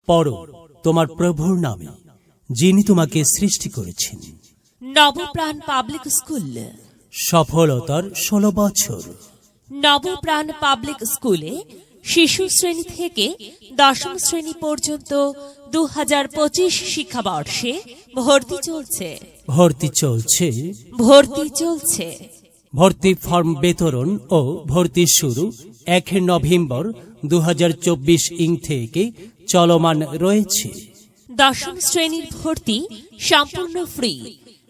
পড়ো তোমার প্রভুর নামে, যিনি তোমাকে সৃষ্টি করেছেন। নবপ্রাণ পাবলিক স্কুল। সফলতার 16 বছর। নবপ্রাণ পাবলিক স্কুলে শিশু শ্রেণী থেকে 10ম শ্রেণী পর্যন্ত 2025 শিক্ষাবর্ষে ভর্তি চলছে। ভর্তি ফর্ম বিতরণ ও ভর্তি শুরু 1 নভেম্বর 2024 থেকে চলমান রয়েছে। 10ম শ্রেণীর ভর্তি সম্পূর্ণ ফ্রি।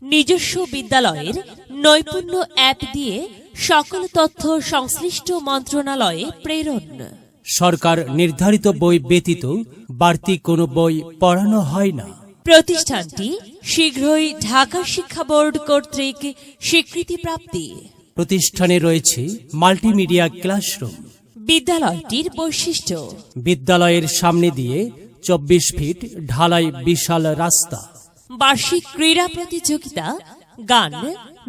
নিজস্ব বিদ্যালয়ের নৈপুণ্য অ্যাপ দিয়ে সকল তথ্য সংশ্লিষ্ট মন্ত্রণালয়ে প্রেরণ। সরকার নির্ধারিত বই ব্যতীত বাড়তি কোনো বই পড়ানো হয় না। প্রতিষ্ঠানটি শীঘ্রই ঢাকা শিক্ষা বোর্ড কর্তৃক স্বীকৃতিপ্রাপ্তি। প্রতিষ্ঠানে রয়েছে মাল্টিমিডিয়া ক্লাসরুম। বিদ্যালয়টির বৈশিষ্ট্য: বিদ্যালয়ের সামনে দিয়ে 24 ফিট ঢালাই বিশাল রাস্তা। বার্ষিক ক্রীড়া প্রতিযোগিতা, গান,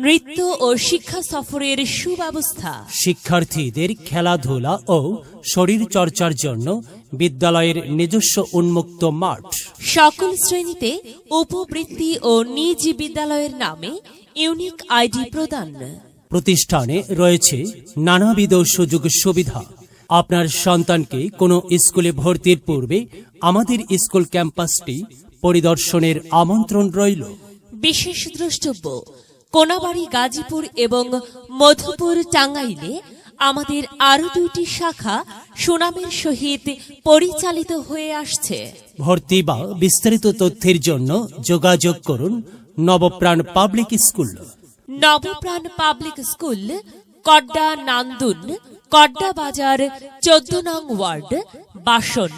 নৃত্য ও শিক্ষা সফরের সুব্যবস্থা। শিক্ষার্থীদের খেলাধুলা ও শরীর চর্চার জন্য বিদ্যালয়ের নিজস্ব উন্মুক্ত মাঠ। সকল শ্রেণীতে উপবৃত্তি ও নিজ বিদ্যালয়ের নামে ইউনিক আইডি প্রদান। প্রতিষ্ঠানে রয়েছে নানাবিধ সুযোগ সুবিধা। আপনার সন্তানকে কোনো স্কুলে ভর্তির পূর্বে আমাদের স্কুল ক্যাম্পাসটি পরিদর্শনের আমন্ত্রণ রইল। বিশেষ দ্রষ্টব্য: কোনাবাড়ি গাজীপুর এবং মধুপুর টাঙ্গাইলে আমাদের আরো 2টি শাখা সুনামের সহিত পরিচালিত হয়ে আসছে। ভর্তি বা বিস্তারিত তথ্যের জন্য যোগাযোগ করুন Nabapran public school. Nabapran public school, Kadda Nandun, Kadda Bazar, 14 নং ward, Basan,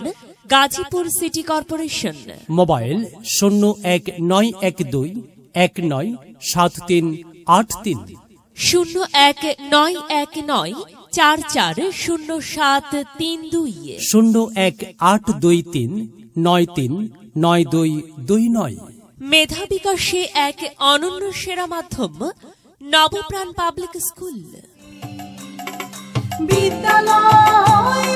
Gazipur city corporation. Mobile 019121973830 01919440732 01823939229। মেধা বিকাশে এক অনন্য সেরা মাধ্যম নবপ্রাণ পাবলিক স্কুল। বিদ্যালয়